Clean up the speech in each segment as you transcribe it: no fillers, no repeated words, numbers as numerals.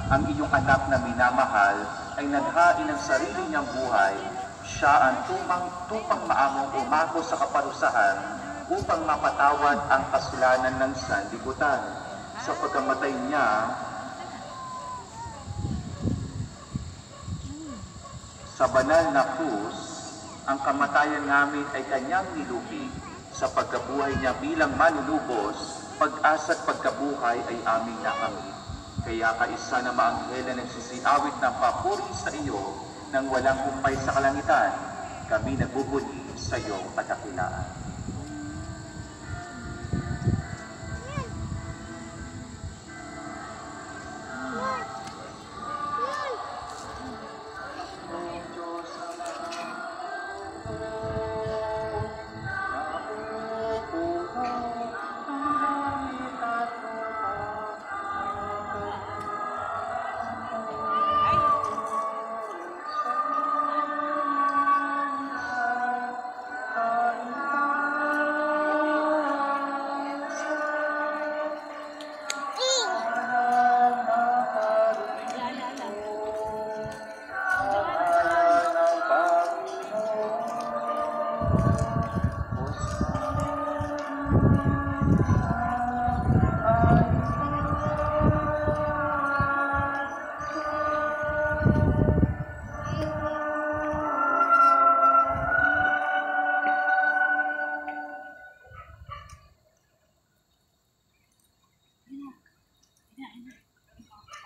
ang iyong anak na minamahal ay naghain ng sarili niyang buhay. Siya ang tupang maamong umako sa kaparusahan upang mapatawad ang kasalanan ng sanlibutan. Sa pagkamatay niya, sa banal na krus, ang kamatayan namin ay kanyang nilupi. Sa pagkabuhay niya bilang manunubos, pag-asa at pagkabuhay ay aming nakamit. Kaya kaisa na maanghel na nagsisiawit ng papuri sa iyo nang walang humpay sa kalangitan, kami nagbubuli sa iyong pagkakilaan.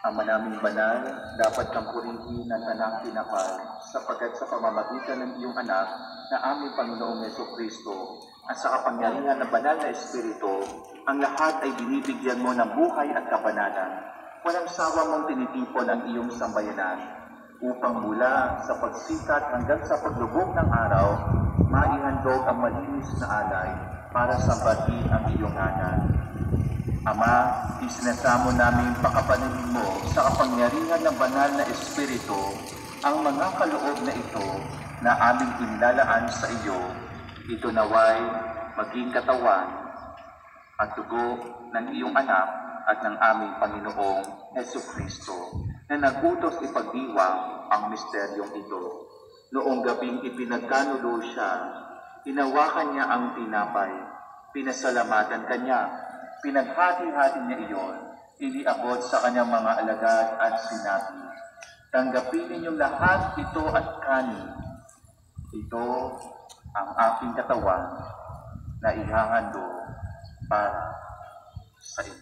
Ama naming banal, dapat kang purihin ng anak tinapal, sapagkat sa pamamagitan ng iyong anak na aming Panginoong Jesucristo at sa kapangyarihan ng banal na Espiritu, ang lahat ay binibigyan mo ng buhay at kapanalan. Walang sawa mong tinitipon ang iyong sambayanan, upang mula sa pagsikat hanggang sa paglubog ng araw, maihandog ang malinis na alay para sambahin ang iyong ngalan. Ama, isinasamo namin pakapanalin mo sa kapangyarihan ng banal na Espiritu ang mga kaloob na ito na aming inilalaan sa iyo. Ito naway maging katawan at dugo ng iyong anak at ng aming Panginoong Jesucristo na nagutos ipagdiwang ang misteryong ito. Noong gabing ipinagkanulo siya, hinawakan niya ang tinapay, pinasalamatan kanya, pinaghati-hati niya iyon, iniabot sa kanyang mga alagad at sinabi, "Tanggapin ninyong lahat ito at kanin. Ito ang aking katawan na ihahandog para sa inyo."